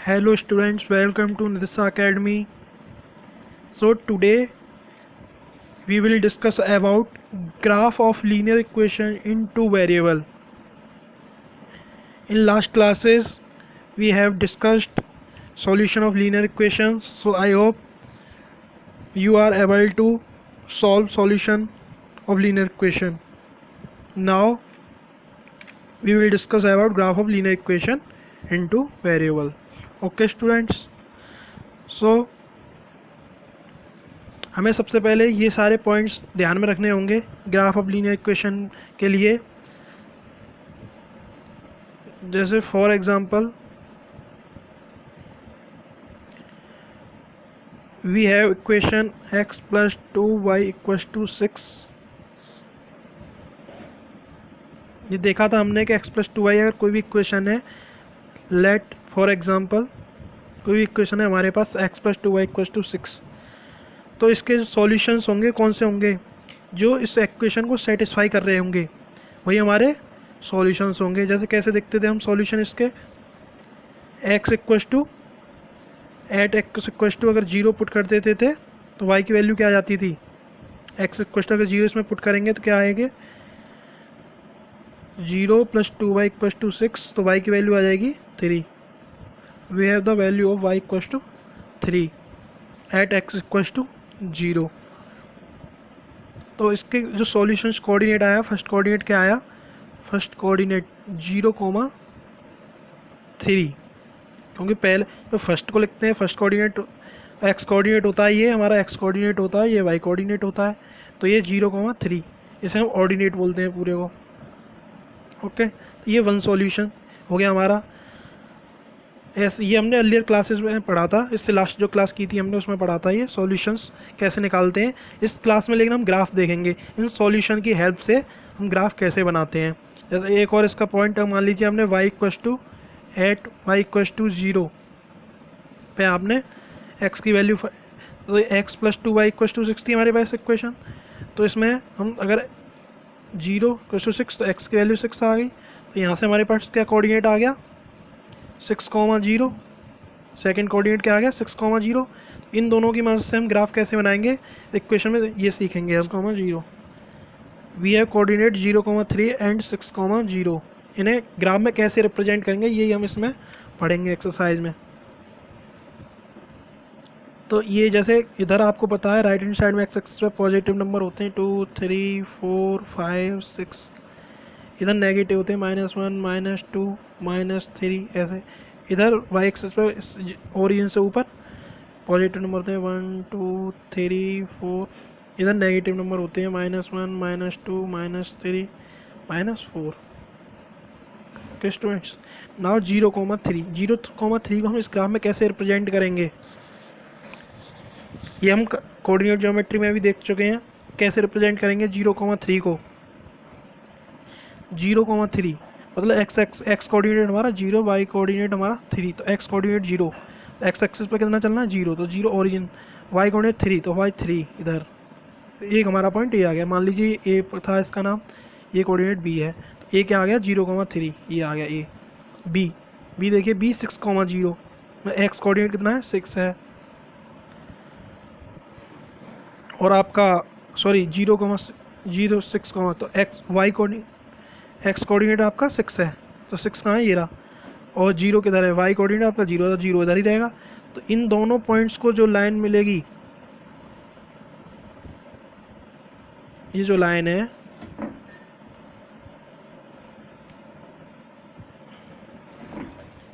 Hello students, welcome to Nidisa Academy. So today we will discuss about graph of linear equation in two variable. In last classes we have discussed solution of linear equations. So I hope you are able to solve solution of linear equation. Now we will discuss about graph of linear equation into variable. Okay students, so हमें सबसे पहले ये सारे points ध्यान में रखने होंगे graph of linear equation के लिए। जैसे for example we have equation x + 2y = 6। ये देखा था हमने कि x + 2y अगर कोई भी इक्वेशन है, लेट फॉर एग्जांपल कोई भी इक्वेशन है हमारे पास x + 2y = 6, तो इसके सॉल्यूशंस होंगे कौन से होंगे? जो इस इक्वेशन को सेटिस्फाई कर रहे होंगे वही हमारे सॉल्यूशंस होंगे। जैसे कैसे देखते थे हम सॉल्यूशन इसके, x = अगर 0 पुट कर देते थे तो y की वैल्यू क्या आ जाती थी? x = अगर 0 इसमें पुट करेंगे तो क्या आएगी? 0 + 2y = 6, तो y की वैल्यू आ जाएगी 3। We have the value of y = 3 at x = 0। तो इसके जो सॉल्यूशंस कोऑर्डिनेट आया, फर्स्ट कोऑर्डिनेट क्या आया? फर्स्ट कोऑर्डिनेट 0,3, क्योंकि पहले तो फर्स्ट को लिखते हैं, फर्स्ट कोऑर्डिनेट x कोऑर्डिनेट होता है, ये हमारा x कोऑर्डिनेट होता है, ये y कोऑर्डिनेट होता है, तो ये 0,3, इसे हम ऑर्डिनेट बोलते हैं पूरे को। ओके, तो ये वन सॉल्यूशन हो गया हमारा। ये हमने अर्लियर क्लासेस में पढ़ा था, इससे लास्ट जो क्लास की थी हमने उसमें पढ़ा था ये सॉल्यूशंस कैसे निकालते हैं। इस क्लास में लेकिन हम ग्राफ देखेंगे, इन सॉल्यूशन की हेल्प से हम ग्राफ कैसे बनाते हैं। जैसे एक और इसका पॉइंट मान लीजिए हमने y = 0 पे आपने x की वैल्यू, तो x + 2y = 6 थी हमारे पास इक्वेशन, तो इसमें हम अगर 0 = 6 तो x की वैल्यू 6 आ गई, तो यहाँ से हमारे पास क्या कोऑर्डिनेट आ गया? 6,0। सेकंड कोऑर्डिनेट क्या आ गया? 6,0। इन दोनों की मदद से हम ग्राफ कैसे बनाएंगे इक्वेशन में ये सीखेंगे। 6,0 वी हैव कोऑर्डिनेट 0,3 एंड 6,0, इन्हें ग्राफ में कैसे रिप्रेजेंट करेंगे यही हम इसमें पढ़ेंगे एक्सरसाइज में। तो ये जैसे इधर आपको पता है राइट हैंड साइड में एक्स एक्सिस पे पॉजिटिव नंबर होते हैं 2, 3, 4, 5, 6, इधर नेगेटिव होते हैं -1, -2, -3, ऐसे। इधर वाई एक्सिस पे ओरिजिन से ऊपर पॉजिटिव नंबर होते हैं 1, 2, 3, 4, इधर नेगेटिव नंबर होते हैं -1, -2, -3, -4। ओके स्टूडेंट्स, नाउ 0,3 को हम इस ग्राफ में कैसे रिप्रेजेंट करेंगे? ये हम कोऑर्डिनेट ज्योमेट्री में भी देख चुके हैं कैसे रिप्रेजेंट करेंगे 0,3 को। 0,3 मतलब x कोऑर्डिनेट हमारा 0, y कोऑर्डिनेट हमारा 3, तो x कोऑर्डिनेट 0, x एक्सिस पे कितना चलना है? 0, तो 0 ओरिजिन, y कोऑर्डिनेट 3, तो y 3 इधर। एक हमारा पॉइंट ये आ गया, मान लीजिए ए था इसका नाम, ये कोऑर्डिनेट b है, तो ए क्या आ गया? 0,3, ये आ गया ए। बी देखिए, b 6,0, x कोऑर्डिनेट कितना है? 6 है, और आपका सॉरी 0,06, तो x कोऑर्डिनेट आपका 6 है, तो 6 कहाँ है? ये रहा, और 0 किधर है? y कोऑर्डिनेट आपका 0 है, तो 0 इधर ही रहेगा। तो इन दोनों पॉइंट्स को जो लाइन मिलेगी, ये जो लाइन है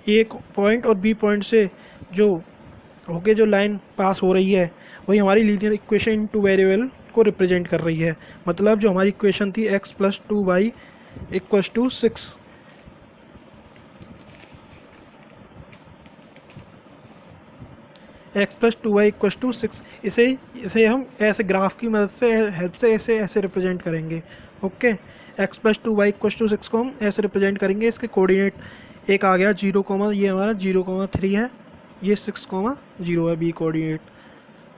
एक पॉइंट और बी पॉइंट से जो होके जो लाइन पास हो रही है वही हमारी linear equation in two variable को रिप्रेजेंट कर रही है। मतलब जो हमारी इक्वेशन थी x + 2y = 6, x + 2y = 6, इसे हम ऐसे ग्राफ की मदद से हेल्प से ऐसे रिप्रेजेंट करेंगे। ओके, x + 2y = 6 को हम ऐसे रिप्रेजेंट करेंगे। इसके कोऑर्डिनेट एक आ गया 0, ये हमारा 0,3 है, ये 6,0 है बी कोऑर्डिनेट।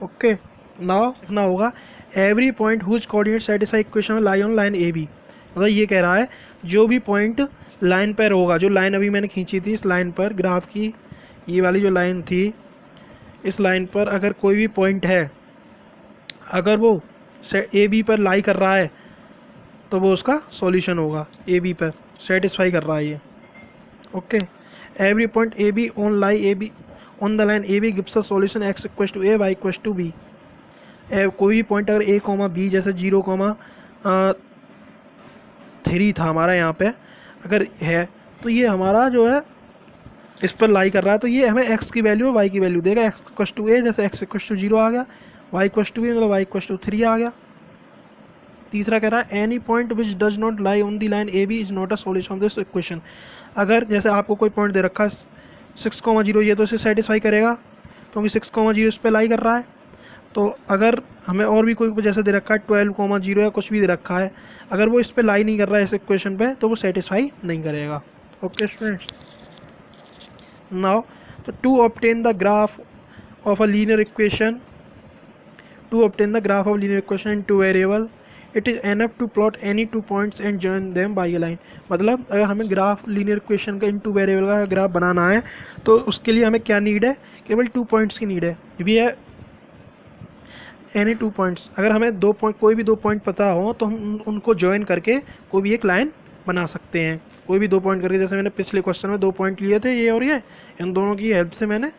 ओके, नाउ लिखना होगा every point whose coordinate satisfy equation lie on line A B. मतलब ये कह रहा है जो भी पॉइंट लाइन पर होगा, जो लाइन अभी मैंने खींची थी इस लाइन पर ग्राफ की ये वाली जो लाइन थी, इस लाइन पर अगर कोई भी पॉइंट है, अगर वो ए बी पर लाई कर रहा है तो वो उसका सॉल्यूशन होगा। ए बी पर सेटिस्फाई कर रहा है ये। Okay, every point A B on on the line A B gives a solution x equal to A y equal to B. कोई भी पॉइंट अगर ए कॉमा बी, जैसे 0,3 था हमारा यहाँ पे अगर है, तो ये हमारा जो है इस पर लाई कर रहा है, तो ये हमें x की वैल्यू और y की वैल्यू देगा। x इक्वल टू ए, जैसे x इक्वल टू 0 आ गया, y इक्वल टू बी मतलब y इक्वल टू 3 आ गया। तीसरा कह रहा है any point which does not lie on the line A B is not a solution of this equation. अगर जैसे आपको कोई पॉइंट दे रखा है 6,0, ये तो इसे सेटिस्फाई करेगा क्योंकि 6,0 इस पर लाई कर रहा है। तो अगर हमें और भी कोई जैसे दे रखा है 12,0 या कुछ भी दे रखा है, अगर वो इस पर लाई नहीं कर रहा है इस इक्वेशन पे, तो वो सेटिस्फाई नहीं करेगा। ओके स्टूडेंट्स, नाउ तो to obtain the graph of a linear equation in two variable it is enough to plot any 2 points and join them by a line. मतलब अगर हमें ग्राफ लीनियर इक्वेशन का in two variable का graph बनाना है तो उसके लिए हमें क्या नीड है, केवल 2 पॉइंट्स की नीड है। ये भी है एनी 2 पॉइंट्स। अगर हमें कोई भी 2 पॉइंट पता हो तो हम उनको ज्वाइन करके कोई भी एक लाइन बना सकते हैं। कोई भी 2 पॉइंट करके, जैसे मैंने पिछले क्वेश्चन में 2 पॉइंट लिए थे, ये और ये, इन दोनों की हेल्प से मैंने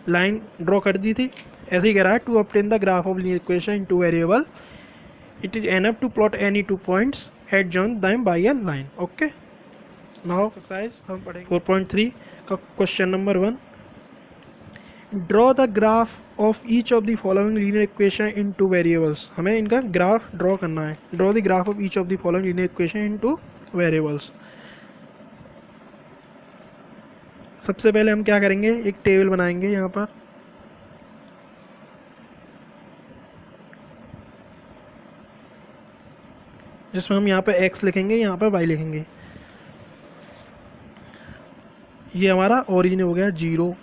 लाइन ड्रॉ कर दी थी। ऐसे ही कह रहा है to obtain the graph of linear equation in two variable it is enough to plot any 2 points at join them by a line. Okay, now exercise हम पढ़ेंगे 4.3 का question number 1। Draw the graph of each of the following linear equation in two variables. हमें इनका graph draw करना है। Draw the graph of each of the following linear equation in two variables. सबसे पहले हम क्या करेंगे, एक टेबल बनाएंगे यहाँ पर। जिसमें हम यहाँ पे x लिखेंगे, यहाँ पर y लिखेंगे। ये हमारा ओरिजिन हो गया 0,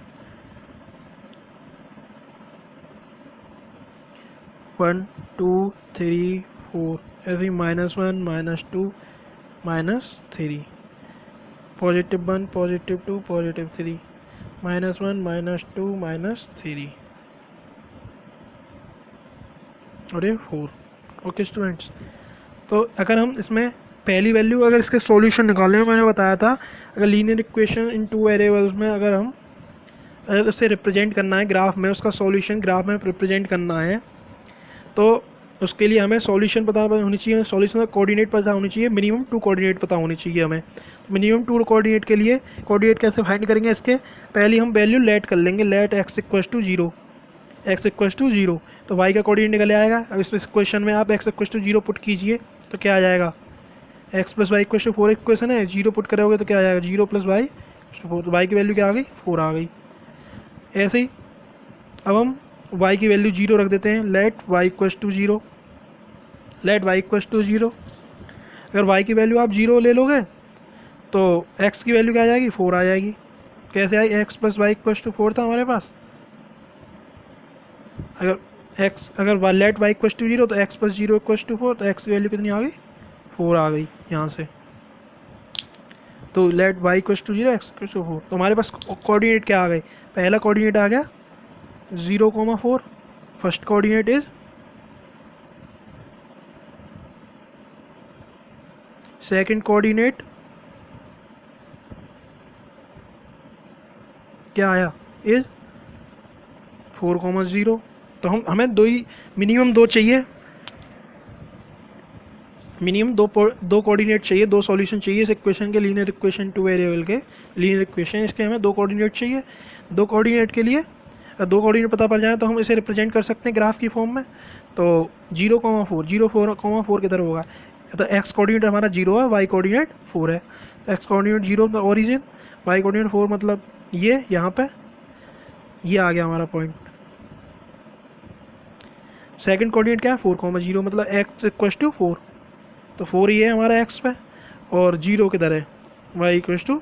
1 2 3 4, ऐसे ही -1 -2 -3, +1 +2 +3, -1 -2 -3 और ये 4। ओके स्टूडेंट्स, तो अगर हम इसमें पहली वैल्यू अगर इसके सॉल्यूशन निकालने में, मैंने बताया था अगर linear equation in two variables में अगर उसे रिप्रेजेंट करना है ग्राफ में, उसका सॉल्यूशन ग्राफ में रिप्रेजेंट करना है, तो उसके लिए हमें सॉल्यूशन पता होनी चाहिए, सॉल्यूशन का कोऑर्डिनेट पता होनी चाहिए, मिनिमम 2 कोऑर्डिनेट पता होनी चाहिए हमें। मिनिमम 2 कोऑर्डिनेट के लिए कोऑर्डिनेट कैसे फाइंड करेंगे, इसके पहले हम वैल्यू लेट कर लेंगे। Let x equal to 0, x equal to 0, तो y का कोऑर्डिनेट निकल आएगा। अब इस क्वेश्चन में आप x इक्वल टू 0 पुट कीजिए तो क्या आ जाएगा, x plus y equal to 4 equation है, 0 पुट करोगे तो क्या आ जाएगा 0 प्लस वाई 4, तो y की वैल्यू क्या आ गई 4 आ गई। ऐसे ही अब हम y की वैल्यू 0 रख देते हैं। Let y equal to 0, let y equal to 0। अगर y की वैल्यू आप 0 ले लोगे तो x की वैल्यू क्या आ जाएगी 4 आ जाएगी। कैसे आई, x plus y equal to 4 था हमारे पास। अगर लेट y इक्वल टू 0 तो x प्लस 0 इक्वल टू 4, तो x की वैल्यू कितनी आ गई 4 आ गई यहाँ से। तो let y equal to 0 x equal to 4, तो हमारे पास कोऑर्डिनेट क्या आ गए, पहला कोऑर्डिनेट आ गया 0,4, first coordinate is, second coordinate क्या आया इज 4,0। तो हमें मिनिमम 2 चाहिए, मिनिमम दो कोऑर्डिनेट चाहिए, 2 सॉल्यूशन चाहिए इस इक्वेशन के, लीनियर इक्वेशन टू वेरिएबल के लीनियर इक्वेशन, इसके हमें 2 कोऑर्डिनेट चाहिए। 2 कोऑर्डिनेट के लिए 2 कोऑर्डिनेट पता पड़ जाए तो हम इसे रिप्रेजेंट कर सकते हैं ग्राफ की फॉर्म में। तो 0,4 किधर होगा, तो x कोऑर्डिनेट हमारा 0 है, y कोऑर्डिनेट 4 है। x कोऑर्डिनेट 0 मतलब ओरिजिन, y कोऑर्डिनेट 4 मतलब ये यहाँ पे ये आ गया हमारा पॉइंट। सेकंड कोऑर्डिनेट क्या है 4,0 मतलब x इक्वल टू 4, तो 4 ये है हमारा x पे, और 0 किधर है y equal to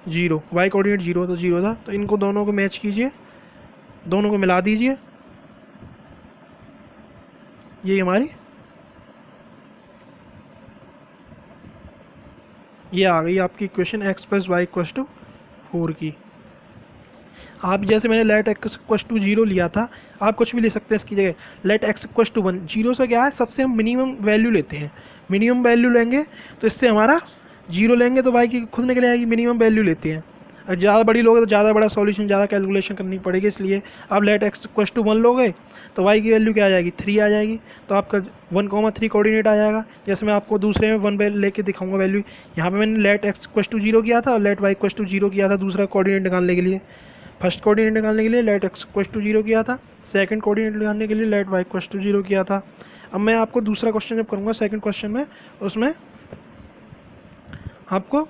0, y coordinate 0 तो 0 था। तो इनको दोनों को मैच कीजिए, दोनों को मिला दीजिए, ये हमारी ये आ गई आपकी equation x plus y equal to 4 की। आप जैसे मैंने लेट एक्स इक्वल टू 0 लिया था, आप कुछ भी ले सकते हैं इसकी जगह। लेट एक्स इक्वल टू 1, 0 से क्या है, सबसे हम मिनिमम वैल्यू लेते हैं। मिनिमम वैल्यू लेंगे तो इससे हमारा 0 लेंगे तो y की खुद निकल आएगी, मिनिमम वैल्यू लेते हैं। अगर ज़्यादा बड़ी लोगे तो ज़्यादा बड़ा सॉल्यूशन, ज़्यादा कैलकुलेशन करनी पड़ेगी, इसलिए आप लेट एक्स इक्वल टू 1 लोगे तो y की वैल्यू क्या आ जाएगी, 3 आ जाएगी। तो आपका 1,3 कोऑर्डिनेट आ जाएगा। जैसे मैं आपको दूसरे में 1 लेके दिखाऊंगा वैल्यू। यहाँ पे मैंने लेट एक्स इक्वल टू 0 किया था और लेट y इक्वल टू 0 किया था दूसरा कोऑर्डिनेट निकालने के लिए। फर्स्ट कोऑर्डिनेट निकालने के लिए लेट एक्स इक्वल टू 0 किया था, सेकंड कोऑर्डिनेट निकालने के लिए लेट y इक्वल टू 0 किया था। अब मैं आपको दूसरा क्वेश्चन जब करूँगा सेकंड क्वेश्चन में, उसमें आपको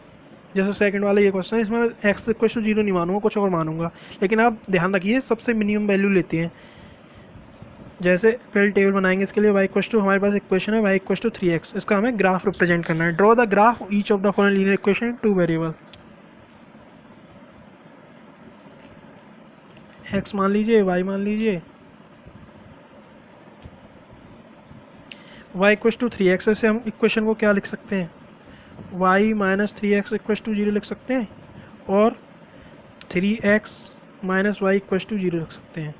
जैसे सेकंड वाला ये क्वेश्चन है, इसमें एक्स इक्वल टू 0 नहीं मानूंगा, कुछ और मानूंगा। लेकिन आप ध्यान रखिए सबसे मिनिमम वैल्यू लेते हैं। जैसे पहले टेबल बनाएंगे इसके लिए, y इक्वल टू, हमारे पास इक्वेशन है y इक्वल टू 3x, इसका हमें ग्राफ रिप्रेजेंट करना है। Draw the graph each of the following linear equation 2 variable. x मान लीजिए, y मान लीजिए, y इक्वल टू 3x से हम इक्वेशन को क्या लिख सकते हैं, y minus 3x equal to 0 लिख सकते हैं, और 3x minus y equal to 0 लिख सकते हैं।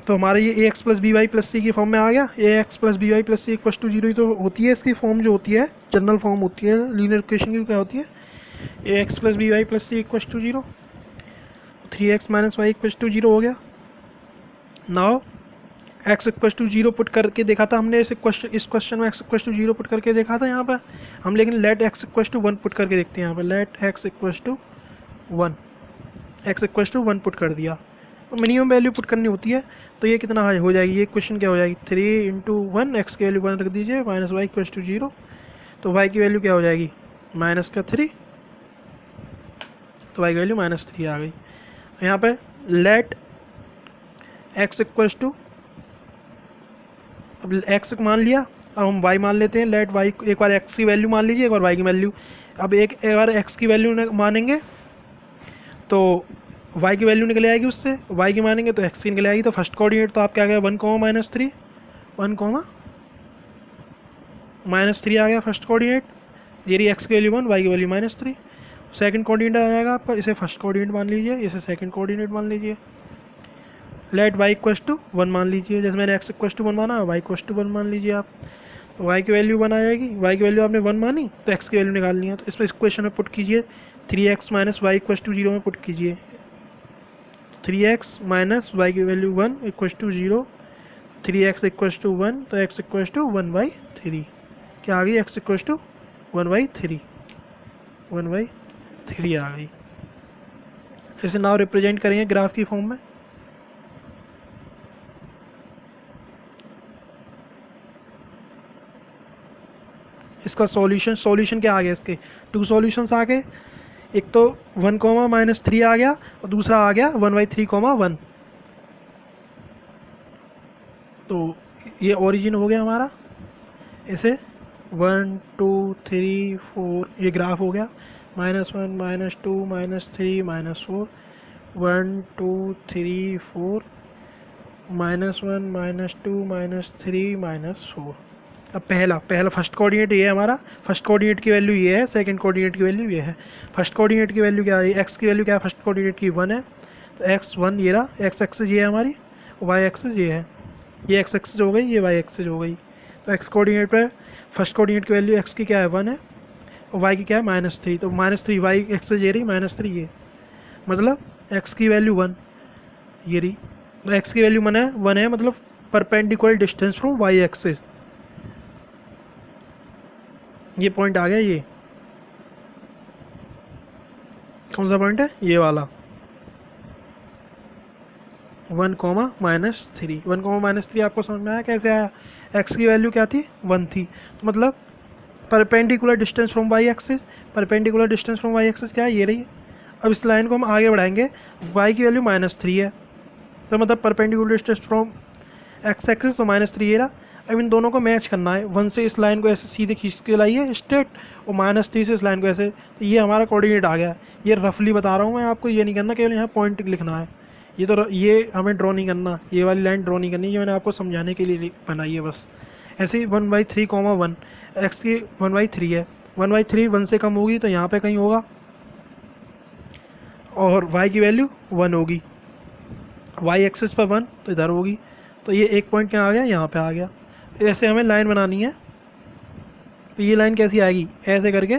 तो हमारा ये ax plus B Y plus C की फॉर्म में आ गया। ax plus B Y plus C equal to 0 ही तो होती है इसकी फॉर्म, जो होती है जनरल फॉर्म होती है लीनियर इक्वेशन की, क्या होती है, ax plus B Y plus C equal to 0, 3x minus y equal to 0 हो गया। Now x equal to 0 put करके देखा था हमने इस क्वेश्चन में, x इक्वल टू 0 पुट करके देखा था यहाँ पर हम, लेकिन let x equal to 1 put करके देखते हैं यहाँ पर। Let x equal to 1, x equal to 1 put कर दिया, मिनिमम वैल्यू पुट करनी होती है। तो ये कितना हो जाएगी, ये क्वेश्चन क्या हो जाएगी, 3 इंटू 1, एक्स की वैल्यू 1 रख दीजिए, माइनस वाई इक्वल टू 0, तो y की वैल्यू क्या हो जाएगी, माइनस का 3, तो y की वैल्यू माइनस 3 आ गई। यहाँ पे लेट x इक्वल टू, अब x मान लिया, अब हम y मान लेते हैं। लेट y, एक बार x की वैल्यू मान लीजिए, एक बार y की वैल्यू। अब एक बार x की वैल्यू मानेंगे तो y की वैल्यू निकल आएगी, उससे y की मानेंगे तो x की निकल आएगी। तो फर्स्ट कोऑर्डिनेट तो आप क्या आ गया, 1, माइनस 3, 1, माइनस 3 आ गया फर्स्ट कोऑर्डिनेट। ये रही x की वैल्यू 1, y की वैल्यू माइनस 3। सेकंड कोऑर्डिनेट आ जाएगा आपका, इसे फर्स्ट कोऑर्डिनेट मान लीजिए, इसे सेकंड कोऑर्डिनेट मान लीजिए। लेट y इक्वल टू 1 मान लीजिए, जैसे मैंने x इक्वल टू 1 माना, y इक्वल टू 1 मान लीजिए आप। तो y की वैल्यू 1 आ जाएगी, y की वैल्यू आपने 1 मानी तो x की वैल्यू निकालनी है। तो इस पर इक्वेशन में पुट कीजिए, 3x minus y equal to 0 में पुट कीजिए। 3x माइनस वाई की value 1 equal to 0, 3x equal to 1, तो x इक्वल टू 1/3 क्या आ गई, x इक्वल टू 1/3, 1/3 आ गई। इसे नाउ रिप्रेजेंट करेंगे ग्राफ की फॉर्म में। इसका सॉल्यूशन क्या आ गया, इसके 2 सॉल्यूशंस आ गए। एक तो 1, माइनस 3 आ गया और दूसरा आ गया 1/3, 1। तो ये ओरिजिन हो गया हमारा। इसे 1, 2, 3, 4 ये ग्राफ हो गया, -1, -2, -3, -4, 1, 2, 3, 4, -1, -2, -3, -4। अब पहला फर्स्ट कोऑर्डिनेट ये है हमारा, फर्स्ट कोऑर्डिनेट की वैल्यू ये है, सेकंड कोऑर्डिनेट की वैल्यू ये है। फर्स्ट कोऑर्डिनेट की वैल्यू क्या है, एक्स की वैल्यू क्या है, फर्स्ट कोऑर्डिनेट की 1 है, तो x 1 ये रहा, x एक्सिस ये है हमारी, y एक्सिस ये है, ये x एक्सिस हो गई, ये y एक्सिस हो गई। तो x कोऑर्डिनेट पर फर्स्ट कोऑर्डिनेट की वैल्यू x की क्या है 1 है, और y की क्या है -3, तो -3 y एक्सिस ये रही, -3 ये, मतलब x की वैल्यू 1 ये रही। तो x की वैल्यू 1 है मतलब perpendicular distance from y axis, ये पॉइंट आ गया। ये कौन सा पॉइंट है, ये वाला 1, -3। 1, -3 आपको समझ में आया कैसे आया, x की वैल्यू क्या थी 1 थी, तो मतलब perpendicular distance from y axis, perpendicular distance from y axis क्या है, ये रही। अब इस लाइन को हम आगे बढ़ाएंगे, y की वैल्यू -3 है, तो मतलब perpendicular distance from x axis, तो -3 ये रहा। अब इन दोनों को मैच करना है, 1 से इस लाइन को ऐसे सीधे खींच के लाइए स्ट्रेट, और -3 से इस लाइन को ऐसे, तो ये हमारा कोऑर्डिनेट आ गया। ये रफली बता रहा हूँ मैं आपको, ये नहीं करना केवल यहाँ पॉइंट लिखना है, ये हमें ड्रॉ नहीं करना, ये वाली लाइन ड्रॉ नहीं करनी, ये मैंने आपको समझाने के लिए बनाई है बस। ऐसे ही 1/3, 1 एक्स की 1/3 है, 1/3 1 से कम होगी तो यहाँ पे कहीं होगा, और y की वैल्यू 1 होगी, y एक्सिस पर 1 तो इधर होगी, तो ये एक पॉइंट क्या आ गया, यहाँ पे आ गया। ऐसे हमें लाइन बनानी है, तो ये लाइन कैसी आएगी, ऐसे करके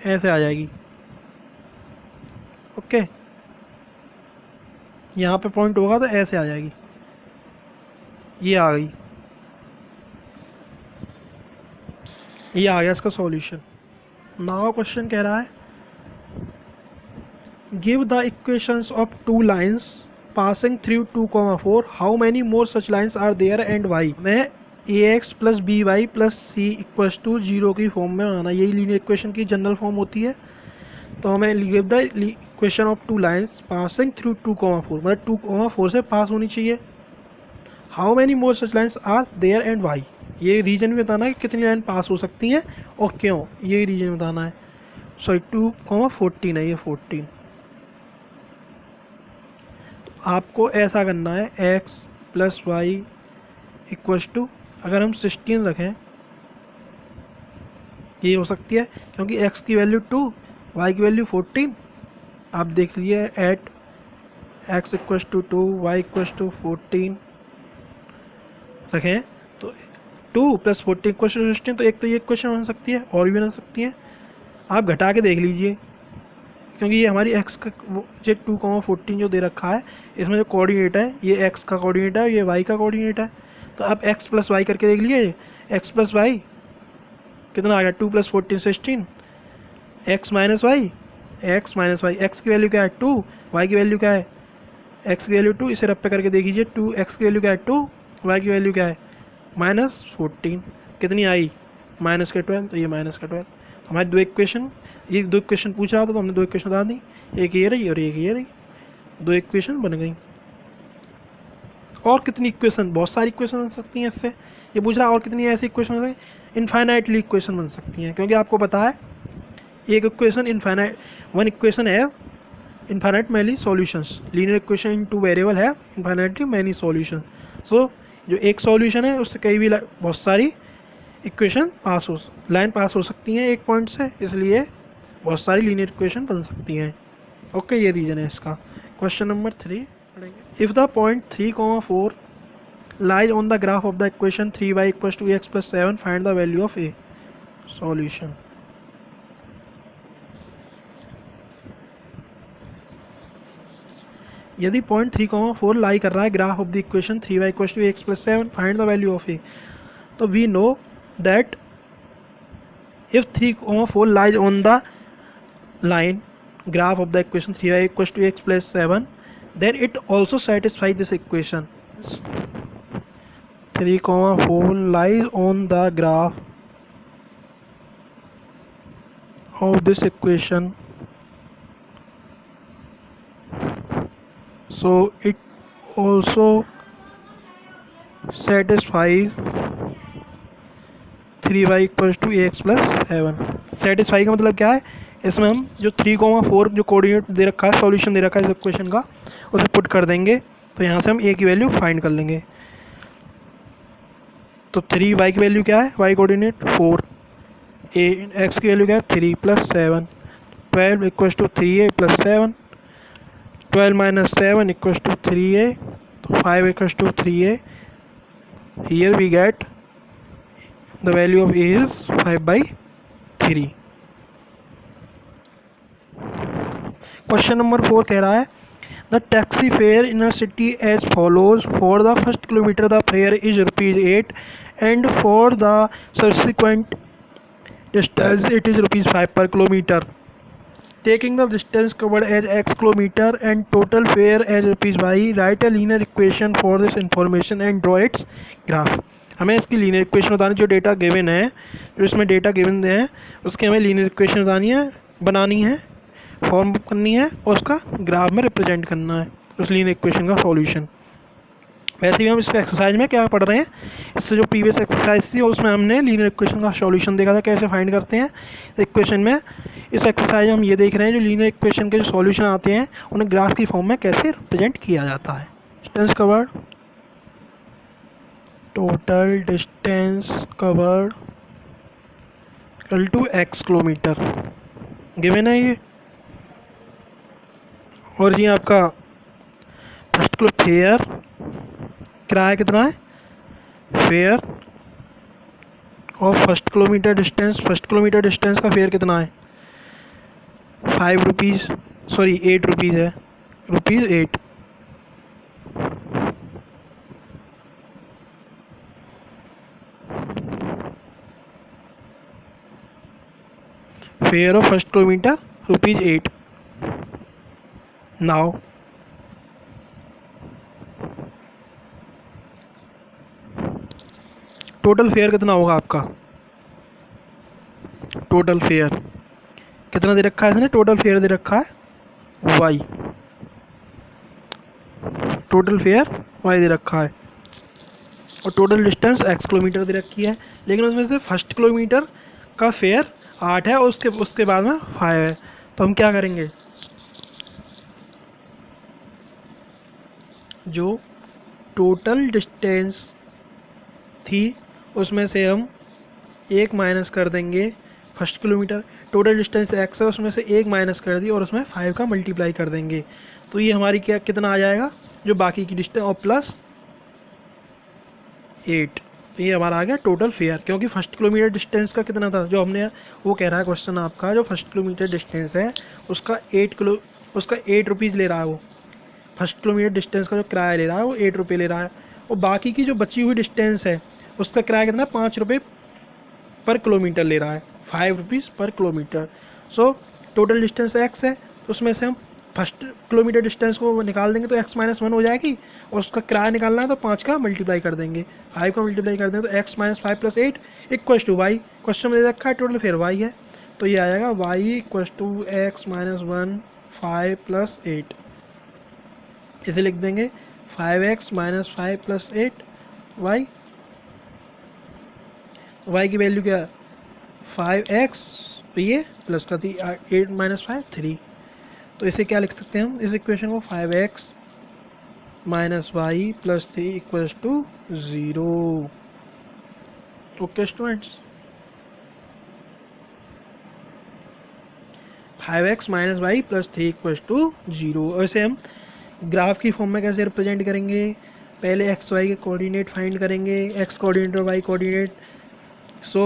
ऐसे आ जाएगी। ओके, यहाँ पे पॉइंट होगा तो ऐसे आ जाएगी, ये आ गई, ये आ गया इसका सॉल्यूशन। नाउ क्वेश्चन कह रहा है give the equations of two lines passing through 2,4 how many more such lines are there and why. मैं ax plus B Y plus C equals to 0 की फॉर्म में आना, यही लीनियर इक्वेशन की general form होती है। तो हमें give the equation of two lines passing through 2,4, मतलब 2,4 से पास होनी चाहिए। How many more such lines are there and Y, ये रीजन भी बताना है कि कितनी लाइन पास हो सकती हैं और क्यों, ये रीजन बताना है। सॉरी 2,14 है ये 14। तो आपको ऐसा करना है x plus Y equals to, अगर हम 16 रखें ये हो सकती है, क्योंकि x की वैल्यू 2 y की वैल्यू 14। आप देख लीजिए at x equals to 2 y equals to 14 रखें तो 2 प्लस 14 इक्वल्स टू 16, तो एक तो ये इक्वेशन बन सकती है और भी बन सकती है। आप घटा के देख लीजिए, क्योंकि ये हमारी x का जो 2,14 जो दे रखा है, इसमें जो कोऑर्डिनेट है ये x का कोऑर्डिनेट है, ये y का कोऑर्डिनेट है। तो आप x प्लस वाई करके देख लीजिए, x प्लस वाई कितना आ गया, 2 plus 14 16, x minus y, x की वैल्यू क्या है 2, y की वैल्यू क्या है, x की वैल्यू 2, इसे रब पे करके देख लीजिए, 2 x की वैल्यू क्या है 2, y की वैल्यू क्या है -14, कितनी आई माइनस के 12, तो ये माइनस का 12। हमारी दो इक्वेशन, ये दो इक्वेशन पूछ रहा था तो हमने दो इक्वेशन बता दी, एक ये रही और एक ये रही, दो इक्वेशन बन गई। और कितनी इक्वेशन, बहुत सारी इक्वेशन बन सकती हैं इससे, ये पूछ रहा है और कितनी ऐसी इक्वेशन बन सकती, इनफाइनाइटली इक्वेशन बन सकती हैं, क्योंकि आपको पता है एक इक्वेशन इनफाइनाइट, वन इक्वेशन है infinite many solutions, linear equation in two variable है इनफाइनाइटली मैनी सॉल्यूशन। सो जो एक सॉल्यूशन है उससे कई भी बहुत सारी इक्वेशन लाइन पास हो सकती हैं एक पॉइंट से, इसलिए बहुत सारी लीनियर इक्वेशन बन सकती हैं। ओके, ये रीजन है इसका। क्वेश्चन नंबर 3 पढ़ेंगे। If the point 3,4 lies on the graph of the equation 3y equals to x plus 7 find the value of a। Solution, यदि पॉइंट 3,4 लाई कर रहा है graph of the equation 3y equals to x plus 7 find the value of a, तो we know that if 3,4 lies on the line graph of the equation 3y equals to x plus 7, then it also satisfies this equation. 3,4 lies on the graph of this equation, so it also satisfies 3y equals to x plus 7। Satisfy का मतलब क्या है, इसमें हम जो 3,4 जो coordinate दे रखा है, सॉल्यूशन दे रखा है इस इक्वेशन का, उसे पुट कर देंगे, तो यहाँ से हम a की वैल्यू फाइंड कर लेंगे। तो 3y की वैल्यू क्या है, y कोऑर्डिनेट 4, x की वैल्यू क्या है 3 plus 7, 12 equals to 3a plus 7, 12 minus 7 equals to 3a, तो 5 equals to 3a। Here we get the value of a is 5/3। Question number 4 कह रहा है the taxi fare in a city as follows, for the first kilometre the fare is ₹8 and for the subsequent distance it is ₹5 per kilometer। Taking the distance covered as x kilometre and total fare as ₹y, write a linear equation for this information and draw its graph. हमें इसकी linear equation बतानी, जो data given है, जो इसमें data given है उसकी हमें लीनियर इक्वेशन बनानी है, फॉर्म करनी है और उसका ग्राफ में रिप्रेजेंट करना है उस लीनियर इक्वेशन का सॉल्यूशन। वैसे ही हम इस एक्सरसाइज में क्या पढ़ रहे हैं, इससे जो प्रीवियस एक्सरसाइज थी उसमें हमने लीनियर इक्वेशन का सॉल्यूशन देखा था, कैसे फाइंड करते हैं इक्वेशन में। इस एक्सरसाइज में हम ये देख रहे हैं जो लीनियर इक्वेशन के जो सॉल्यूशन आते हैं उन्हें ग्राफ की फॉर्म में कैसे रिप्रेजेंट किया जाता है। Distance covered, total distance covered equal to x kilometre given है ये। और ये आपका फर्स्ट किलो फेयर किराया कितना है, फेयर और फर्स्ट किलोमीटर डिस्टेंस का फेयर कितना है, 5 रुपीज़, सॉरी 8 रुपीज़ है, ₹8। Fair of first kilometre ₹8। Now total fair कितना होगा आपका, टोटल फेयर कितना दे रखा है इसने, टोटल फेयर दे रखा है वाई, टोटल फेयर वाई दे रखा है, और टोटल डिस्टेंस x किलोमीटर दे रखी है। लेकिन उसमें से फर्स्ट किलोमीटर का फेयर 8 है और उसके बाद में 5 है। तो हम क्या करेंगे, जो टोटल डिस्टेंस थी उसमें से हम 1 माइनस कर देंगे first kilometre, total distance x है उसमें से 1 माइनस कर दी और उसमें 5 का मल्टीप्लाई कर देंगे। तो ये हमारी क्या कितना आ जाएगा, जो बाकी की डिस्टेंस और प्लस 8, ये हमारा आ गया टोटल फेयर। क्योंकि फर्स्ट किलोमीटर डिस्टेंस का कितना था जो हमने, वो कह रहा है क्वेश्चन आपका, जो फर्स्ट किलोमीटर डिस्टेंस है उसका 8 रुपीज़ ले रहा है वो, फर्स्ट किलोमीटर डिस्टेंस का जो किराया ले रहा है वो 8 रुपये ले रहा है, और बाकी की जो बची हुई डिस्टेंस है उसका किराया कितना, 5 रुपये पर किलोमीटर ले रहा है, 5 रुपीज़ पर kilometre. So total distance x है, तो उसमें से हम फर्स्ट किलोमीटर डिस्टेंस को निकाल देंगे तो x-1 हो जाएगी, और उसका किराया निकालना है तो 5 का मल्टीप्लाई कर देंगे, 5 का मल्टीप्लाई कर देंगे तो x-5 + 8 = y। क्वेश्चन में दे रखा है टोटल फेयर y है, तो ये आएगा y = x-1 5 + 8, इसे लिख देंगे 5x - 5 + 8 y की वैल्यू क्या है 5x, तो ये प्लस का थी 8 - 5 3, तो इसे क्या लिख सकते हैं हम इस इक्वेशन को, 5x - y + 3 = 0। Okay students, 5x - y + 3 = 0। वैसे हम ग्राफ की फॉर्म में कैसे रिप्रेजेंट करेंगे, पहले एक्स वाई के कोऑर्डिनेट फाइंड करेंगे, एक्स कोऑर्डिनेट और y coordinate. So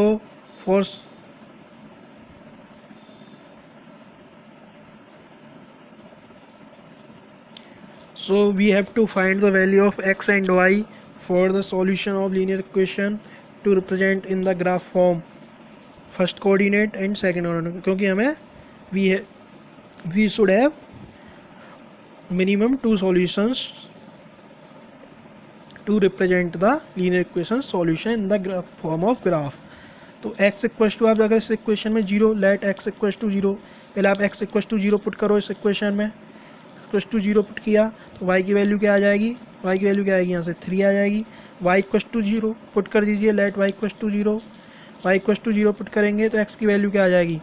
we have to find the value of x and y for the solution of linear equation to represent in the graph form, first coordinate and second coordinate, क्योंकि हमें we should have minimum 2 solutions to represent the linear equation solution in the form of graph। तो x = आप अगर इस equation में 0, late x = 0, पहले आप x = 0 put करो इस इक्वेशन में, =0 पुट किया तो y की वैल्यू क्या आ जाएगी, y की वैल्यू क्या आएगी, यहाँ से 3 आ जाएगी। y = 0 पुट कर दीजिए, लेट y = 0, y = 0 पुट करेंगे तो x की वैल्यू क्या आ जाएगी,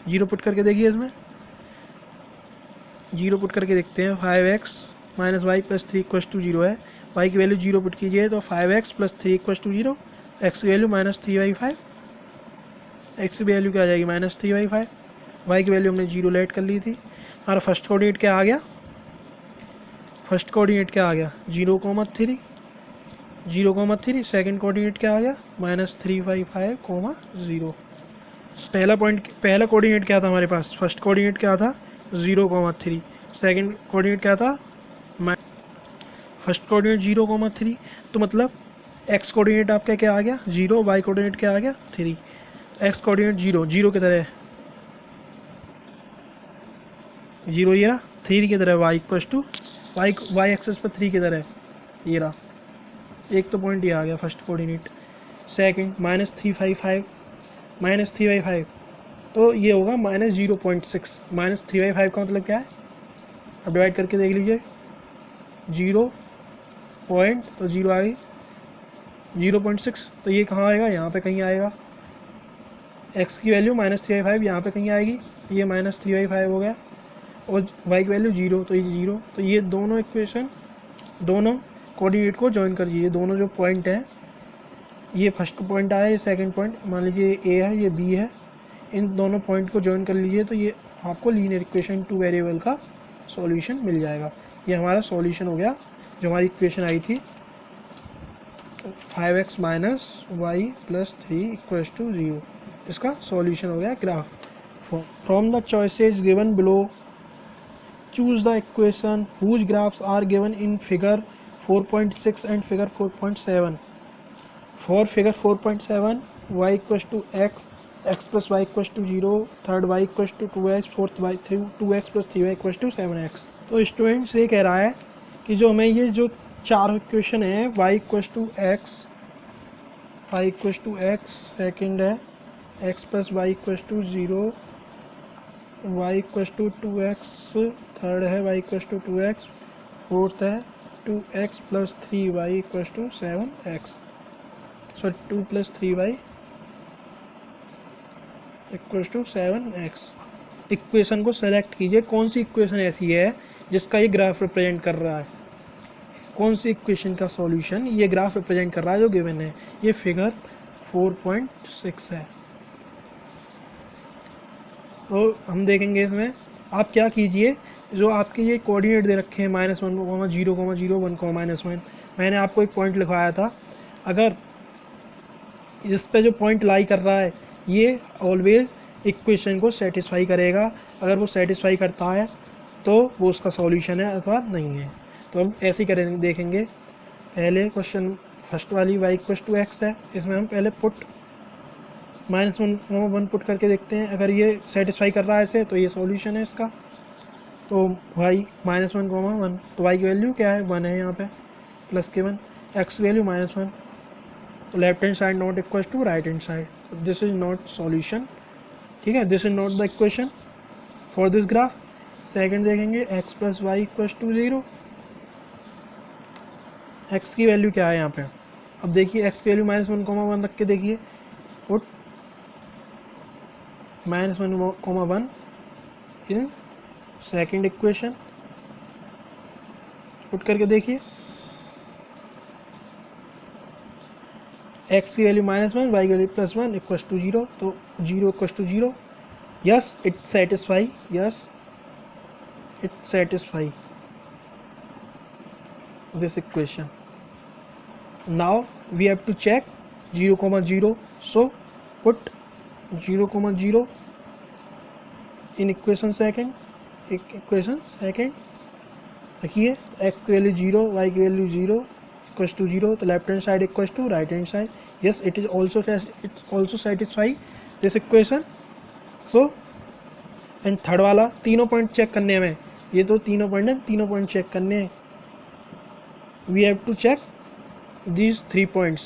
0 पुट करके देखिए, इसमें 0 पुट करके देखते हैं। 5x - y + 3 = 0 है, y की वैल्यू 0 पुट कीजिए तो 5x + 3 = 0, x की वैल्यू -3/5, x की वैल्यू क्या आ जाएगी -3/5, y की वैल्यू हमने 0 लेट कर ली थी। हमारा फर्स्ट कोऑर्डिनेट क्या आ गया, 0,3, 0,3। सेकंड कोऑर्डिनेट क्या आ गया -3/5, 0। पहला कोऑर्डिनेट क्या था हमारे पास, फर्स्ट कोऑर्डिनेट क्या था 0,3, सेकंड कोऑर्डिनेट क्या था, फर्स्ट कोऑर्डिनेट 0,3, तो मतलब एक्स कोऑर्डिनेट आपका क्या आ गया 0, वाई कोऑर्डिनेट क्या आ गया 3, एक्स कोऑर्डिनेट 0 की तरह 0 ये रहा, 3 की तरह वाई एक्सेस पर 3 की तरह ये रहा, एक तो पॉइंट ये आ गया फर्स्ट कोऑर्डिनेट। सेकंड -3/5 तो ये होगा -0.6, -3/5 का मतलब क्या है, अब डिवाइड करके देख लीजिए, 0 पॉइंट तो 0 आ गई, 0.6 तो ये कहाँ आएगा, यहाँ पे कहीं आएगा, x की वैल्यू -3/5 यहाँ पे कहीं आएगी, ये -3/5 हो गया, और y की वैल्यू 0 तो ये 0, तो ये दोनों इक्वेशन, दोनों कोऑर्डिनेट को ज्वाइन कर लीजिए, दोनों जो पॉइंट हैं, ये फर्स्ट पॉइंट आया, ये सेकंड पॉइंट, मान लीजिए a है, ये b है, इन दोनों पॉइंट को ज्वाइन कर लीजिए तो ये आपको लीनियर इक्वेशन 2 वेरिएबल का सॉल्यूशन मिल जाएगा। ये हमारा सॉल्यूशन हो गया, जो हमारी इक्वेशन आई थी 5x minus y plus 3 equals to 0, इसका सॉल्यूशन हो गया graph. From the choices given below choose the equation whose graphs are given in figure 4.6 and figure 4.7. For figure 4.7, y equals to x, x plus y equals to 0, third y equals to 2x, fourth y 2x plus 3y equals to 7x। तो students ये कह रहा है कि जो हमें ये जो चार इक्वेशन है y equals to x, y equals to x, second है x plus y equals to 0, y equals to 2x, third है y equals to 2x, fourth है 2x plus 3y equals to 7x, sorry 2 plus 3y equals to 7x। Equation को select कीजिए, कौन सी equation ऐसी है जिसका ये ग्राफ रिप्रेजेंट कर रहा है, कौन सी इक्वेशन का सॉल्यूशन ये ग्राफ रिप्रेजेंट कर रहा है जो गिवन है। ये फिगर 4.6 है। तो हम देखेंगे इसमें आप क्या कीजिए, जो आपके ये कोऑर्डिनेट दे रखे हैं -1, 0, 0, 1, -1, मैंने आपको एक पॉइंट लिखवाया था, अगर इस पे जो पॉइंट लाई कर रहा है ये ऑलवेज इक्वेशन को सेटिस्फाई करेगा। अगर वो सेटिस्फाई करता है तो वो उसका सॉल्यूशन है अथवा नहीं है। तो हम ऐसे ही करेंगे, देखेंगे। पहले क्वेश्चन फर्स्ट वाली y इक्वल्स टू x है, इसमें हम पहले पुट -1, 1 पुट करके देखते हैं। अगर ये सेटिस्फाई कर रहा है इसे तो ये सॉल्यूशन है इसका। तो y -1, 1, तो y की वैल्यू क्या है, 1 है यहाँ पे, प्लस के 1, x की वैल्यू -1, तो left hand side not equals to right hand side, this is not solution. ठीक है, this is not the equation for this graph. Second देखेंगे x plus Y equals to 0, x की value क्या है यहाँ पे। अब देखिए x की वैल्यू -1, 1 रख के देखिए, put -1, 1 in second equation, put करके देखिए x की वैल्यू -1, y की वैल्यू +1 इक्वल्स टू 0, तो 0 equals to 0, yes it satisfy, yes it satisfy this equation. Now we have to check 0, 0, so put 0, 0 in equation second, रखिए x की value 0, y की value 0 equals to 0, तो left hand side equals to right hand side, yes it also satisfy this equation. So and third वाला, तीनों point check करने हैं, ये तो तीनों पॉइंट हैं, तीनों पॉइंट चेक करने हैं। We have to check these 3 points.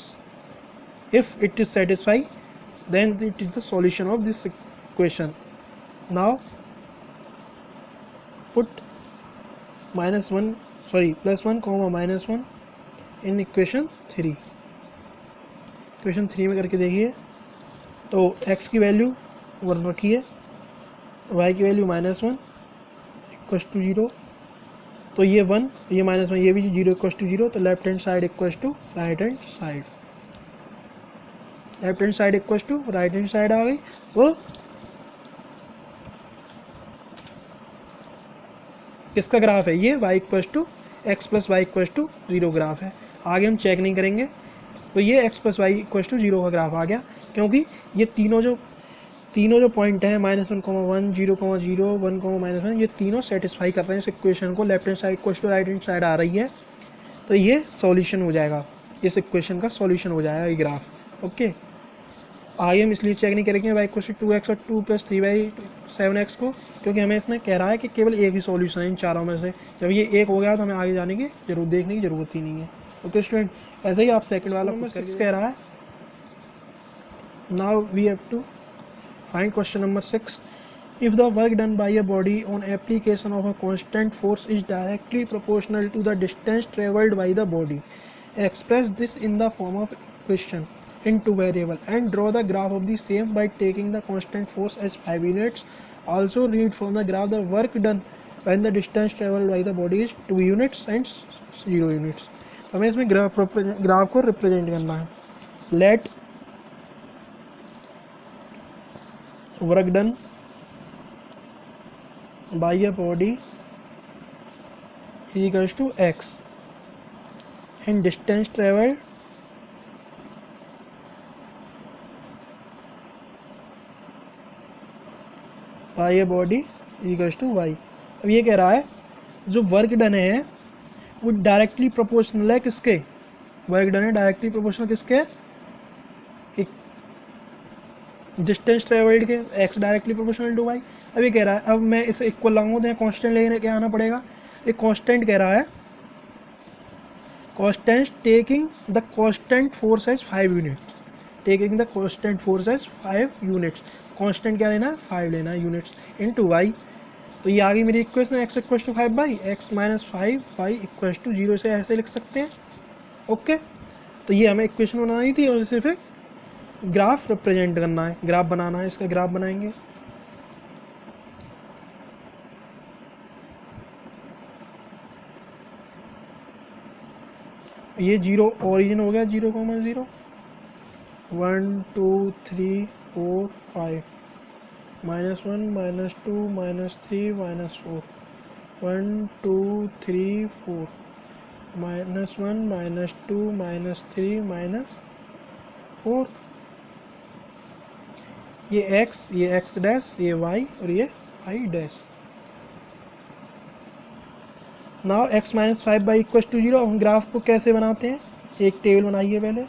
If it is satisfied, then it is the solution of this equation. Now put +1, -1 in equation 3। Equation 3 में करके देखिए, तो x की वैल्यू 1 रखिए, y की वैल्यू -1 इक्वल्स टू 0, तो ये 1, ये -1, ये भी 0 इक्वल्स टू 0, तो left hand side equals to right hand side, left hand side equals to right hand side आ गई। तो इसका ग्राफ है ये y equals to x plus Y equals to 0 graph है। आगे हम चेक नहीं करेंगे, तो ये x plus Y equals to 0 का ग्राफ आ गया, क्योंकि ये तीनों जो पॉइंट हैं -1, 1, 0, 0, 1, -1, ये तीनों सेटिस्फाई कर रहे हैं इस इक्वेशन को, left hand side equals to right hand side आ रही है, तो ये सॉल्यूशन हो जाएगा, इस इक्वेशन का सॉल्यूशन हो जाएगा ये ग्राफ। ओके, आगे हम इसलिए चेक नहीं करेंगे y इक्वल्स टू 2x और 2 + 3y 7x को, क्योंकि हमें इसमें कह रहा है कि केवल एक ही सॉल्यूशन है इन चारों में से। जब ये एक हो गया तो हमें आगे जाने की देखने की ज़रूरत ही नहीं है। ओके स्टूडेंट, ऐसे ही आप सेकंड वाला नंबर 6 कह रहा है। Now we have to find question number 6. If the work done by a body on application of a constant force is directly proportional to the distance traveled by the body, express this in the form of equation in two variable and draw the graph of the same by taking the constant force as 5 units. Also read from the graph the work done when the distance traveled by the body is 2 units and 0 units. हमें इसमें graph को represent करना है। Let work done by a body equals to x and distance travelled by a body equals to y. अब ये कह रहा है जो वर्क डन है वो डायरेक्टली प्रोपोर्शनल है किसके, वर्क डन है डायरेक्टली प्रोपोर्शनल किसके, एक डिस्टेंस ट्रेवल्ड के, x directly proportional to y. अब ये कह रहा है, अब मैं इसे इक्वल लाऊंगा तो यहाँ कॉन्स्टेंट लेने के आना पड़ेगा। एक कॉन्स्टेंट कह रहा है, constant taking the constant force as 5 units, taking the constant force as 5 units. Constant क्या लेना है, 5 लेना है यूनिट्स इनटू वाई। तो ये आ गई मेरी equation, x equal to 5 by x minus 5 y equal to 0 से ऐसे लिख सकते हैं। ओके, तो ये हमें इक्वेशन बनानी थी और इसे फिर ग्राफ रिप्रेजेंट करना है, ग्राफ बनाना है, इसका ग्राफ बनाएंगे। ये 0 ओरिजिन हो गया, 0,0 1 2 3 4 5 -1 -2 -3 -4 1 2 3 4 -1 -2 -3 -4। ये x डैश, ये y और ये y dash. Now x minus 5 by equal to 0। हम ग्राफ को कैसे बनाते हैं, एक टेबल बनाइए पहले,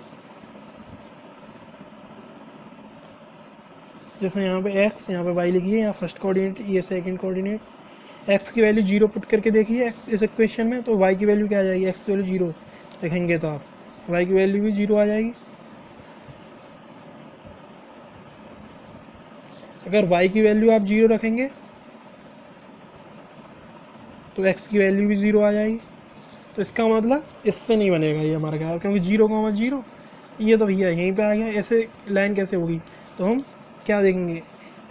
जैसे यहाँ पे x, यहाँ पे y लिखिए, यहाँ फर्स्ट कोऑर्डिनेट, ये सेकंड कोऑर्डिनेट। x की वैल्यू 0 पुट करके देखिए x इस इक्वेशन में, तो y की वैल्यू क्या आ जाएगी, x की वैल्यू 0 लिखेंगे तो आप y की वैल्यू भी 0 आ जाएगी। अगर y की वैल्यू आप 0 रखेंगे तो x की वैल्यू भी 0 आ जाएगी। तो इसका मतलब इससे नहीं बनेगा ये हमारा ग्राफ, क्योंकि 0,0 ये तो भैया यहीं पे आ गया, ऐसे लाइन कैसे होगी। तो हम क्या देखेंगे,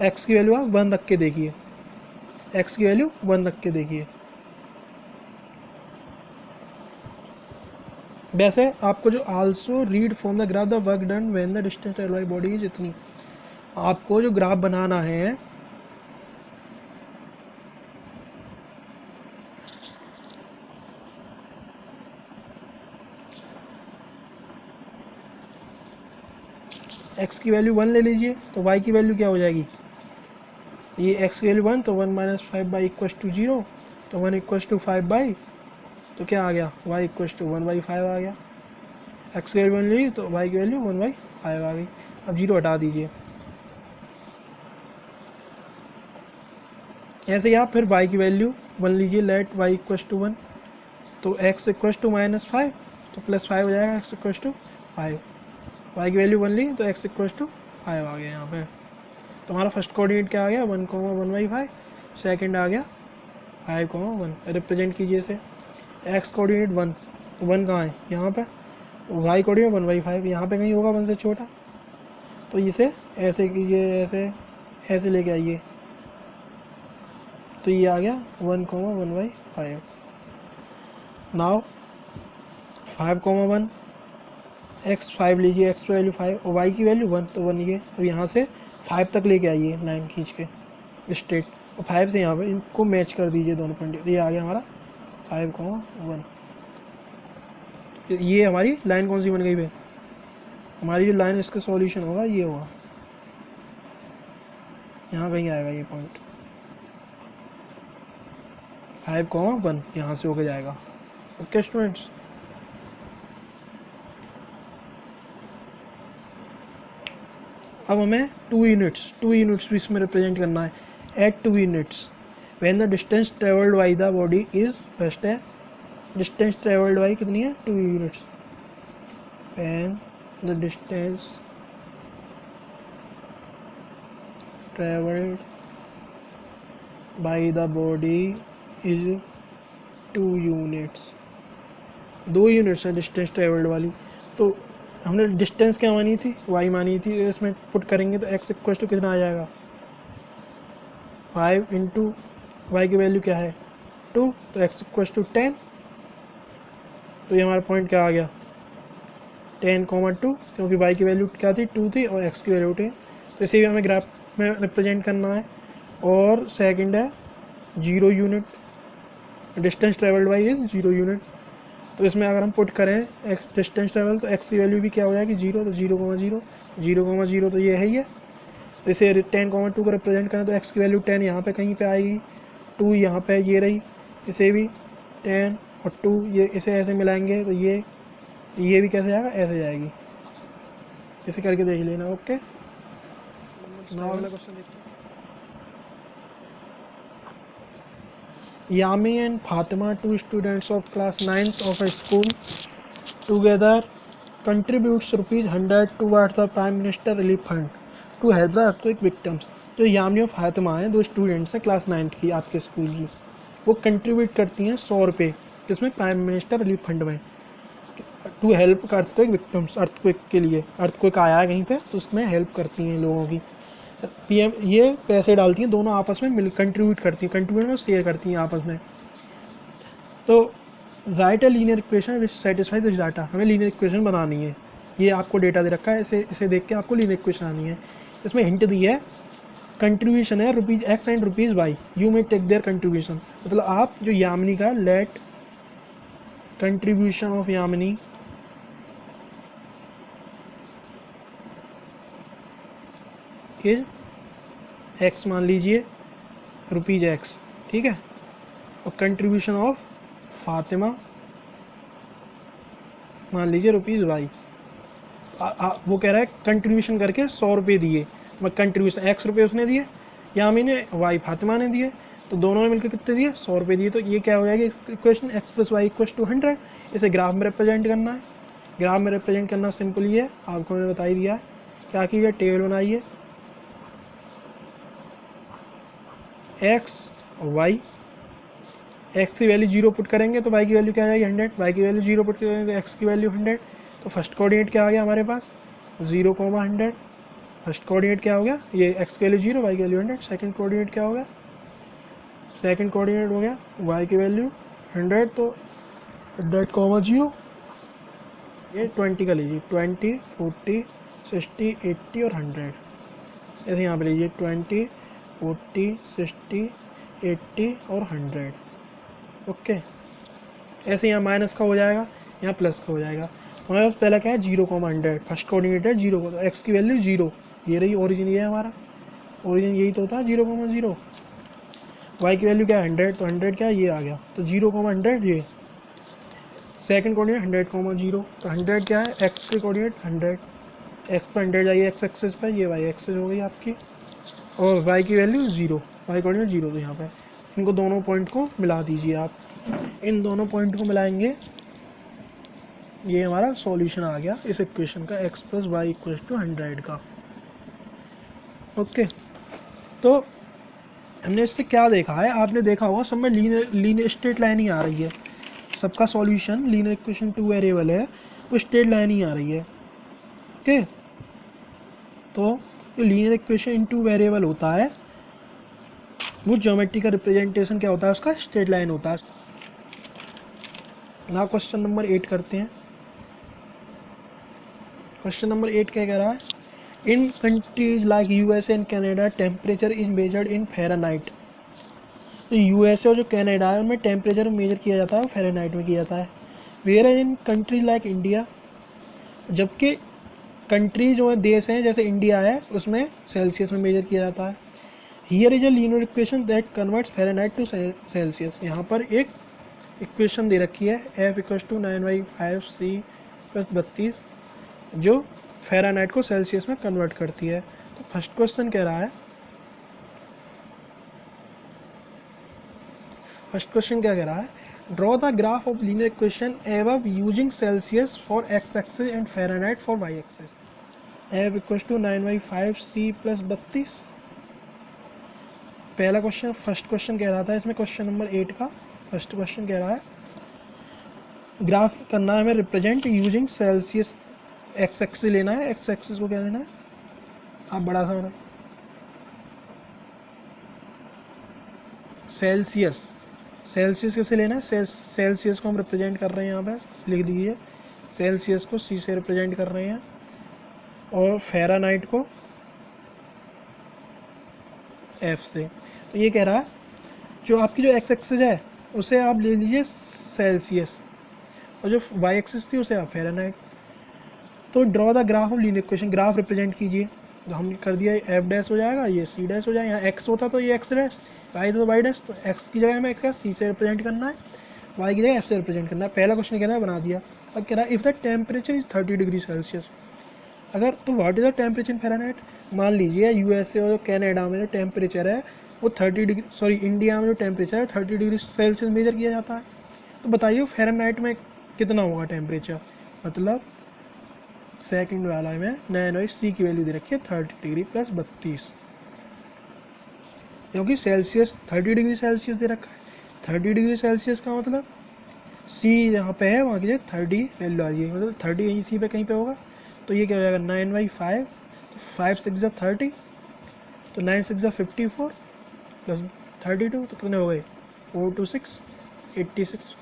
x की वैल्यू आप 1 रख के देखिए, x की वैल्यू 1 रख के देखिए। वैसे आपको जो also read from the graph the work done when the distance travelled by body is इतनी, आपको जो ग्राफ बनाना है x की वैल्यू 1 ले लीजिए, तो y की वैल्यू क्या हो जाएगी, ये x की वैल्यू 1, तो 1 माइनस 5 बाई इक्वल टू 0, तो 1 इक्वल टू 5 बाई, तो क्या आ गया, y इक्वल टू 1 बाई 5 आ गया। x की वैल्यू 1 ली तो y की वैल्यू 1 बाई 5 आ गई। अब 0 हटा दीजिए, ऐसे ही आप फिर y की वैल्यू 1 लीजिए, लेट y इक्वल टू 1, तो x इक्वल टू -5, तो +5 हो जाएगा, x इक्वल टू 5। y की वैल्यू 1 ली तो x इक्वल टू 5 आ गया यहाँ पे। तो हमारा फर्स्ट कोऑर्डिनेट क्या आ गया, 1,1/5, सेकंड आ गया 5,1। रिप्रेजेंट कीजिए इसे, x कोऑर्डिनेट 1, तो 1 कहाँ है, यहाँ पे, y कोऑर्डिनेट 1/5, यहाँ पे कहीं होगा 1 से छोटा, तो इसे ऐसे कीजिए, ऐसे ऐसे लेके आइए, तो ये आ गया 1,1/5। नाउ 5,1, x 5 लीजिए, x की वैल्यू 5 और y की वैल्यू 1, तो 1 ये। अब यहाँ से 5 तक लेके आइए लाइन खींच के स्ट्रेट, और 5 से यहाँ पे इनको मैच कर दीजिए दोनों पॉइंट, ये आ गया हमारा 5,1। ये हमारी लाइन कौन सी बन गई भाई, हमारी जो लाइन इसका सॉल्यूशन होगा ये होगा, यहाँ कहीं आएगा ये पॉइंट 5,1, यहाँ से होके जाएगा। ओके स्टूडेंट्स, अब हमें 2 यूनिट्स भी इसमें रिप्रेजेंट करना है। At 2 units when the distance travelled by the body is, first है डिस्टेंस ट्रेवल्ड बाय कितनी है, 2 units. When the distance travelled by the body is 2 units, 2 units है डिस्टेंस ट्रेवल्ड वाली। तो हमने डिस्टेंस क्या मानी थी, y मानी थी, इसमें पुट करेंगे तो x इक्वल टू कितना आ जाएगा, 5 इंटू वाई की वैल्यू क्या है 2, तो x इक्वल टू 10, तो ये हमारा पॉइंट क्या आ गया 10,2, क्योंकि y की वैल्यू क्या थी 2 थी और x की वैल्यू 10। तो इसे भी हमें ग्राफ में रिप्रेजेंट करना है। और सेकंड है 0 unit, distance travelled by is 0 unit. तो इसमें अगर हम पुट करें एक्स डिस्टेंस ट्रेवल तो एक्स की वैल्यू भी क्या हो जाएगी 0, तो 0,0 तो ये है ही है। तो इसे 10,2 को रिप्रेजेंट करें तो एक्स की वैल्यू 10 यहाँ पे कहीं पे आएगी, 2 यहाँ पे ये रही, इसे भी 10 और 2 ये इसे ऐसे मिलाएंगे तो ये भी कैसे जाएगा, ऐसे जाएगी। इसे करके देख लेना। ओके, नाउ अगला क्वेश्चन देखते हैं। Yami and Fatima, two students of class 9th of a school, together contributes ₹100 towards the Prime Minister Relief Fund to help the earthquake victims। तो यामी और फातिमा हैं, दो स्टूडेंट्स हैं क्लास 9th की आपके स्कूल की, वो कंट्रीब्यूट करती हैं 100 रुपये जिसमें प्राइम मिनिस्टर रिलीफ फंड में, to help earthquake victims, earthquake के लिए, अर्थक्वेक आया है कहीं पे तो उसमें हेल्प करती हैं लोगों की। पीएम ये पैसे डालती हैं, दोनों आपस में मिल कंट्रीब्यूट करती हैं, कंट्रीब्यूट और शेयर करती हैं आपस में। तो right a linear equation which satisfy this data, हमें लीनियर इक्वेशन बनानी है। ये आपको डेटा दे रखा है, इसे देख के आपको लीनियर इक्वेशन आनी है। इसमें हिंट दी है, कंट्रीब्यूशन है ₹X and ₹Y, you may take their contribution. मतलब आप जो यामिनी का let contribution of Yamini is X मान लीजिए, ₹X, ठीक है, और कंट्रीब्यूशन ऑफ फातिमा मान लीजिए ₹Y। वो कह रहा है कंट्रीब्यूशन करके 100 रुपये दिए, मैं कंट्रीब्यूशन X रुपये उसने दिए, यामी ने, Y फातिमा ने दिए, तो दोनों ने मिलकर कितने दिए, 100 रुपये दिए। तो ये क्या हो जाएगी इक्वेशन, X + Y = 100। इसे ग्राफ में रिप्रेजेंट करना है। ग्राफ में रिप्रेजेंट करना सिंपल ही है, आपको मैंने बता ही दिया है। क्या कीजिए, टेबल बनाइए, X और Y, X की वैल्यू 0 पुट करेंगे तो Y की वैल्यू क्या आ जाएगी 100, Y की वैल्यू 0 पुट करेंगे तो X की वैल्यू 100। तो फर्स्ट कोऑर्डिनेट क्या आ गया हमारे पास, 0,100। फर्स्ट कोऑर्डिनेट क्या हो गया, ये X की वैल्यू 0, Y की वैल्यू 100। सेकंड कोऑर्डिनेट क्या हो गया, सेकंड कोऑर्डिनेट हो गया Y की वैल्यू 100, तो 100,0। ये 20 का लीजिए, 20, 40, 60, 80 और 100। ऐसे यहाँ पे लीजिए 20, 40, 60, 80 और 100। ओके, ऐसे यहाँ माइनस का हो जाएगा, यहाँ प्लस का हो जाएगा। हमारे पास पहला क्या है 0,100, फर्स्ट कोऑर्डिनेट है 0 को, तो एक्स की वैल्यू 0, ये रही ओरिजिन, ये है हमारा ओरिजिन, यही तो होता है 0,0। वाई की वैल्यू क्या है 100, तो 100 क्या है, ये आ गया, तो 0,100 ये। सेकंड कोऑर्डिनेट 100,0, तो 100 क्या है, एक्स के कोऑर्डिनेट 100, एक्स पर 100 जाइए एक्स एक्सिस पर, ये वाई एक्सिस हो गई आपकी, और वाई की वैल्यू 0, वाई कोऑर्डिनेट 0। तो यहाँ पे इनको दोनों पॉइंट को मिला दीजिए आप, इन दोनों पॉइंट को मिलाएंगे, ये हमारा सॉल्यूशन आ गया इस इक्वेशन का, x + y = 100 का। ओके, तो हमने इससे क्या देखा है, आपने देखा होगा सब में लीनियर स्ट्रेट लाइन ही आ रही है, सबका सॉल्यूशन लीनियर इक्वेशन 2 वेरिएबल है, वो स्ट्रेट लाइन ही आ रही है। ओके, तो जो लीनियर इक्वेशन इन 2 वेरिएबल होता है वो ज्योमेट्री का रिप्रेजेंटेशन क्या होता है, उसका स्ट्रेट लाइन होता है। ना क्वेश्चन नंबर 8 करते हैं। क्वेश्चन नंबर 8 क्या कह रहा है, in countries like USA and Canada temperature is measured in Fahrenheit. तो USA और जो कनाडा है उनमें टेम्परेचर मेजर किया जाता है वो फ़ारेनहाइट में किया जाता है। Where in countries like India, जबकि कंट्री जो है देश हैं जैसे इंडिया है उसमें सेल्सियस में मेजर किया जाता है। Here is a linear equation that converts Fahrenheit to Celsius. यहाँ पर एक इक्वेशन दे रखी है F = 9/5C + 32 जो फ़ारेनहाइट को सेल्सियस में कन्वर्ट करती है। तो फर्स्ट क्वेश्चन कह रहा है, फर्स्ट क्वेश्चन क्या कह रहा है, draw the graph of linear equation above using Celsius for x axis and Fahrenheit for y axis. F = 9/5C + 32। पहला क्वेश्चन, फर्स्ट क्वेश्चन कह रहा था इसमें, क्वेश्चन नंबर 8 का फर्स्ट क्वेश्चन कह रहा है ग्राफ करना है हमें represent using Celsius, x axis लेना है, एक्स एक्सिस को क्या लेना है आप बड़ा सा सेल्सियस, सेल्सियस कैसे लेना है, सेल्सियस को हम रिप्रेजेंट कर रहे हैं यहाँ पे लिख दीजिए, सेल्सियस को C से रिप्रेजेंट कर रहे हैं और फ़ारेनहाइट को F से। तो ये कह रहा है जो आपकी जो एक्स एक्सिस है उसे आप ले लीजिए सेल्सियस, और जो वाई एक्सिस थी उसे आप फ़ारेनहाइट। तो draw the graph of linear equation, graph represent कीजिए। तो हमने कर दिया, एफ डैश हो जाएगा, ये सी डैश हो जाएगा, यहाँ एक्स होता तो ये एक्स डैश, वाई तो वाई डैश, तो एक्स की जगह हमें क्या सी से रिप्रेजेंट करना है, वाई की जगह एफ से रिप्रेजेंट करना है। पहला क्वेश्चन कह रहा है बना दिया। अब कह रहा है if the temperature is 30 degree Celsius, अगर तो what is the temperature in Fahrenheit. मान लीजिए यूएसए और कनाडा में जो टेम्परेचर है वो 30 डिग्री, सॉरी इंडिया में जो टेम्परेचर है 30 डिग्री सेल्सियस मेजर किया जाता है। तो बताइए फ़ारेनहाइट में कितना होगा टेम्परेचर, मतलब सेकंड वाला में नया नॉइस सी की वैल्यू दे रखी है 30 डिग्री प्लस 32, क्योंकि सेल्सियस 30 डिग्री सेल्सियस दे रखा है। 30 डिग्री सेल्सियस का मतलब सी यहाँ पे है, वहाँ की 30 वैल्यू आ जाएगी, मतलब 30 यहीं सी पे कहीं पे होगा। तो ये क्या हो जाएगा 9/5, तो 5 6 जा 30, तो 9 6 जा 54 प्लस 32, तो कितने हो गए 4 2 6 86,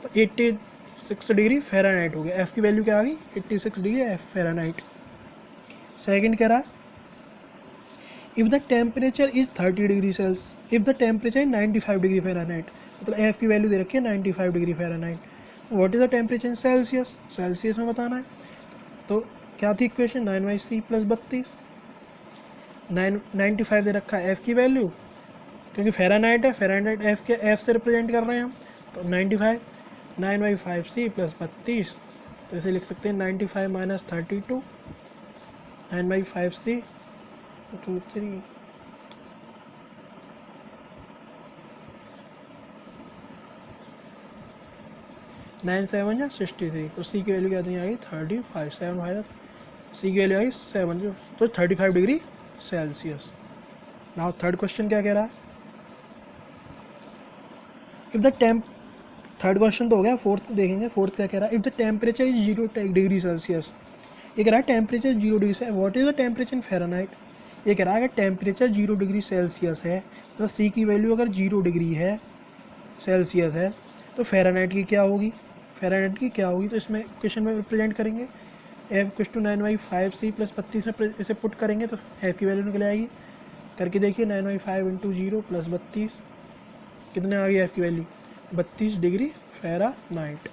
तो 86 डिग्री फ़ारेनहाइट हो गया। एफ़ की वैल्यू क्या आ गई 86 डिग्री एफ फ़ारेनहाइट। सेकंड कह रहा है if the temperature is 30 degree Celsius, if the temperature is 95 degree Fahrenheit, मतलब एफ़ की वैल्यू दे रखी है 95 degree Fahrenheit. What is the temperature in Celsius, Celsius में बताना है। तो क्या थी इक्वेशन 9/c प्लस 32, 95 दे रखा है एफ़ की वैल्यू, क्योंकि फ़ारेनहाइट है, फ़ारेनहाइट एफ़ के एफ़ से रिप्रेजेंट कर रहे हैं हम, तो 95 9/5c प्लस 32, तो इसे लिख सकते हैं 95 माइनस 32, 9/5c 2 3 9 7 या 63, तो सी की वैल्यू क्या आ गई 35, 7 5 सी की वैल्यू आ गई 7, तो 35 degree Celsius. Now third question क्या कह रहा है, if the temp, third question तो हो गया, फोर्थ देखेंगे। फोर्थ क्या कह रहा है, if the temperature is 0 degree Celsius, ये कह रहा है टेम्परेचर 0 डिग्री से, what is the temperature in Fahrenheit. ये कह रहा है अगर टेम्परेचर 0 डिग्री सेल्सियस है, तो सी की वैल्यू अगर 0 डिग्री है सेल्सियस है, तो फ़ारेनहाइट की क्या होगी, फ़ारेनहाइट की क्या होगी। तो इसमें क्वेश्चन में रिप्रेजेंट करेंगे, एफ कुछ टू 9/5c प्लस 32 में इसे पुट करेंगे तो एफ की वैल्यू निकल आएगी। करके देखिए 9/5 इंटू 0 प्लस 32, कितने आ गई एफ की value 32 degree Fahrenheit,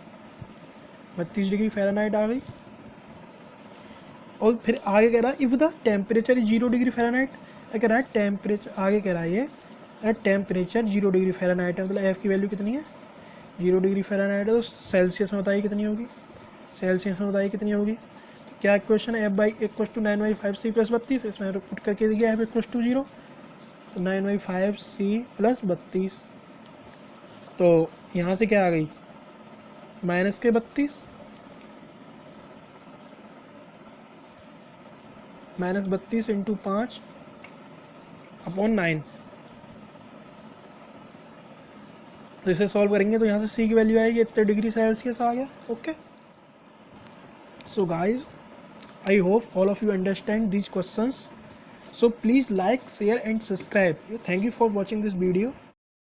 32 degree Fahrenheit आ गई। और फिर आगे कह रहा है if the temperature is 0 degree Fahrenheit, कह रहा है टेम्परेचर, आगे कह रहा है ये टेम्परेचर 0 डिग्री फ़ारेनहाइट है, मतलब एफ़ की वैल्यू कितनी है 0 डिग्री फ़ारेनहाइट है, तो सेल्सियस में बताइए कितनी होगी, सेल्सियस में बताइए कितनी होगी। तो क्या इक्वेशन है, F by equal to 9/5c plus 32, इसमें पुट करके देखिए एफ इक्व टू 0, तो 9/5c प्लस 32, तो यहाँ से क्या आ गई माइनस के 32, माइनस 32 इंटू 5 अपॉन 9, तो इसे सॉल्व करेंगे तो यहाँ से सी की वैल्यू आएगी इतने डिग्री सेल्सियस आ गया। Okay, so guys I hope all of you understand these questions. So please like, share and subscribe. Thank you for watching this video.